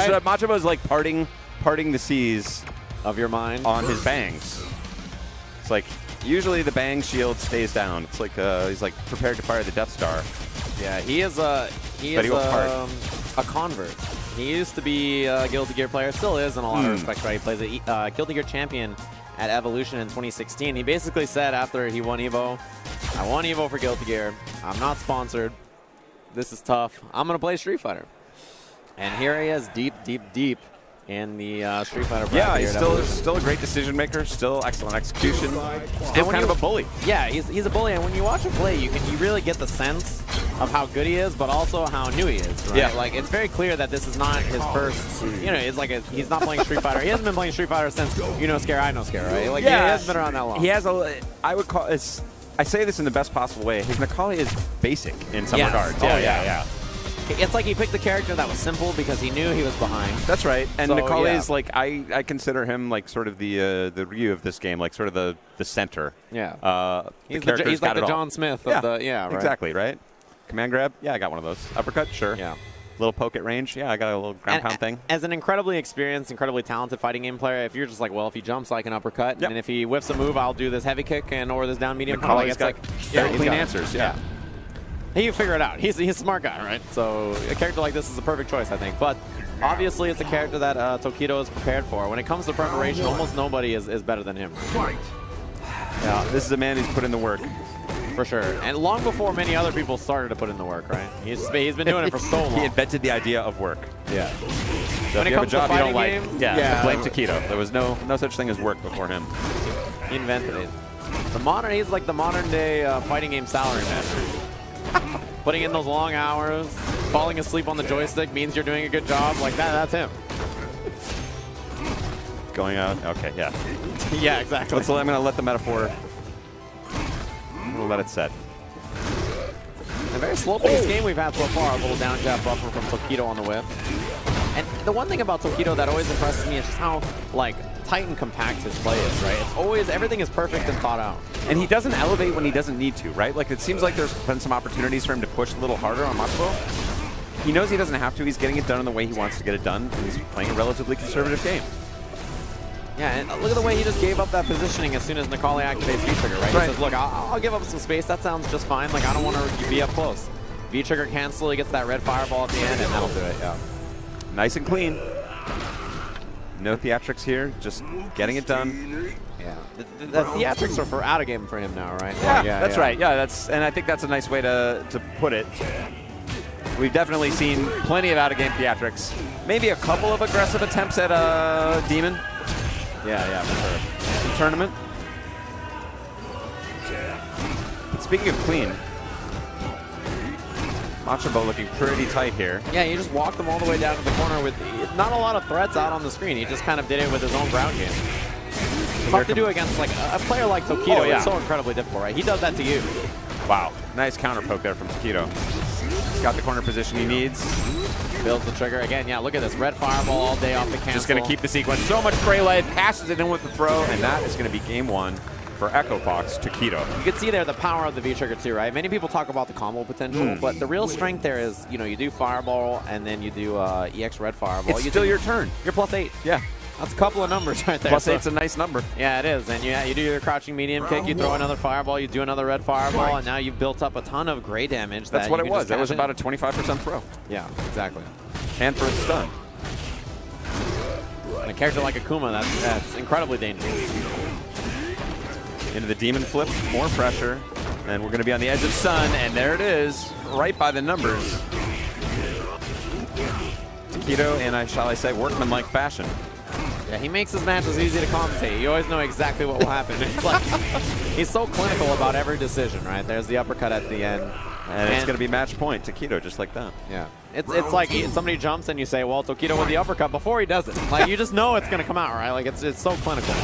right? Machabo is like parting the seas of your mind on his bangs. It's like usually the bang shield stays down. It's like he's like prepared to fire the Death Star. Yeah, he is a convert. He used to be a Guilty Gear player, still is in a lot of respects, right? He plays a Guilty Gear champion at Evolution in 2016. He basically said after he won EVO, I won EVO for Guilty Gear. I'm not sponsored. This is tough. I'm going to play Street Fighter. And here he is, deep in the Street Fighter bracket. Yeah, he's still a great decision maker, still excellent execution, still kind of a bully. Yeah, he's a bully, and when you watch him play, you really get the sense of how good he is, but also how new he is. Right? Yeah, like it's very clear that this is not his first. You know, it's like he's not playing Street Fighter. He hasn't been playing Street Fighter since You Know Scare, I Know Scare, right? Like yeah, he hasn't been around that long. He has I would call it's. I say this in the best possible way. His Necalli is basic in some regards. Oh, yeah. It's like he picked the character that was simple because he knew he was behind. That's right. And so, Necalli is like I consider him like sort of the Ryu of this game, like sort of the center. Yeah. He's like the John Smith of the right. Exactly, right? Command grab? Yeah, I got one of those. Uppercut? Sure. Yeah. Little poke at range? Yeah, I got a little ground pound thing. As an incredibly experienced, incredibly talented fighting game player, if you're just like, well, if he jumps, I can uppercut, and if he whiffs a move, I'll do this heavy kick or this down medium. Necalli's got very clean answers. Yeah. He can figure it out. He's a smart guy, right? So a character like this is a perfect choice, I think. But obviously, it's a character that Tokido is prepared for. When it comes to preparation, almost nobody is better than him. Yeah, this is a man who's put in the work. For sure. And long before many other people started to put in the work, right? He's been doing it for so long. He invented the idea of work. Yeah. So when if you have a job you don't like, blame yeah. Tokido. There was no such thing as work before him. He invented it. He's like the modern day fighting game salary man. Putting in those long hours, falling asleep on the joystick means you're doing a good job. Like that's him. Going out. Okay, yeah. Yeah, exactly. I'm going to let the metaphor. We'll let it set. A very slow-paced game we've had so far. A little down jab buffer from Tokido on the whip. And the one thing about Tokido that always impresses me is just how like tight and compact his play is, right? It's always, everything is perfect and thought out. And he doesn't elevate when he doesn't need to, right? Like it seems like there's been some opportunities for him to push a little harder on Machabo. He knows he doesn't have to. He's getting it done in the way he wants to get it done. And he's playing a relatively conservative game. Yeah, and look at the way he just gave up that positioning as soon as Necalli activates V-Trigger, right? He says, look, I'll give up some space. That sounds just fine. Like, I don't want to be up close. V-Trigger cancel, he gets that red fireball at the end, and that'll do it, yeah. Nice and clean. No theatrics here, just getting it done. Yeah, the theatrics are for out of game for him now, right? Yeah, that's right. Yeah, and I think that's a nice way to put it. We've definitely seen plenty of out of game theatrics. Maybe a couple of aggressive attempts at Demon. Yeah, for sure. In tournament. But speaking of clean, Machabo looking pretty tight here. Yeah, he just walked them all the way down to the corner with not a lot of threats out on the screen. He just kind of did it with his own ground game. Tough to do against like a player like Tokido. It's so incredibly difficult, right? He does that to you. Wow, nice counter poke there from Tokido. He's got the corner position he needs. Builds the trigger again. Yeah, look at this red fireball all day off the cancel. Just going to keep the sequence. So much gray light, passes it in with the throw, and that is going to be game one for Echo Fox Tokido. You can see there the power of the V-Trigger too, right? Many people talk about the combo potential, but the real strength there is, you know, you do fireball and then you do EX red fireball. It's still your turn. You're +8. Yeah. That's a couple of numbers right there. +8's a nice number. Yeah, it is. And you do your crouching medium kick, you throw another fireball, you do another red fireball, and now you've built up a ton of gray damage. That's what it was. That was about a 25% throw. Yeah, exactly. And for a stun. And a character like Akuma, that's incredibly dangerous. Into the demon flip, more pressure. And we're going to be on the edge of Sun, and there it is, right by the numbers. Tokido in, shall I say, workmanlike fashion. Yeah, he makes his matches easy to commentate. You always know exactly what will happen. It's like he's so clinical about every decision, right? There's the uppercut at the end. And it's going to be match point, Tokido, just like that. Yeah. It's like somebody jumps and you say, well, Tokido with the uppercut before he does it. Like, you just know it's going to come out, right? Like, it's so clinical.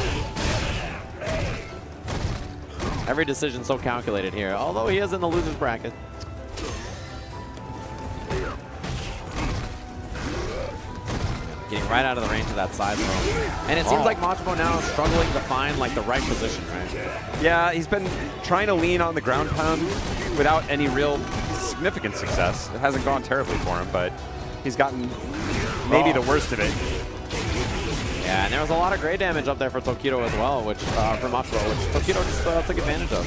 Every decision so calculated here, although he is in the loser's bracket. Getting right out of the range of that side throw. And it seems like Machabo now is struggling to find like the right position, right? Yeah, he's been trying to lean on the ground pound without any real significant success. It hasn't gone terribly for him, but he's gotten maybe the worst of it. Yeah, and there was a lot of gray damage up there for Tokido as well, which for Machabo, which Tokido just took advantage of.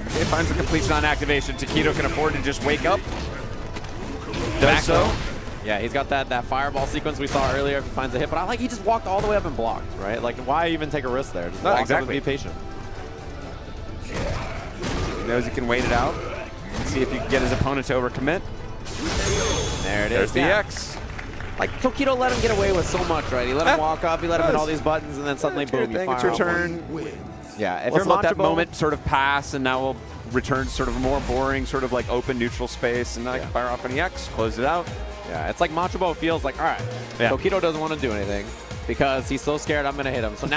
Okay, finds the completion on activation. Tokido can afford to just wake up. Does so. Yeah, he's got that fireball sequence we saw earlier if he finds a hit, but I like he just walked all the way up and blocked, right? Like, why even take a risk there? Just walk up and be patient. He knows he can wait it out. See if he can get his opponent to overcommit. There it There's is. the X. Like, Tokido let him get away with so much, right? He let him walk up, he let him hit all these buttons, and then suddenly, boom, you fire It's your turn. Yeah, if Let's you're let that Machabo, moment sort of pass, and now we'll return to sort of a more boring, sort of like open neutral space, and I can fire off any X, close it out. yeah, it's like Machabo feels like, all right, Tokido doesn't want to do anything because he's so scared I'm going to hit him. So now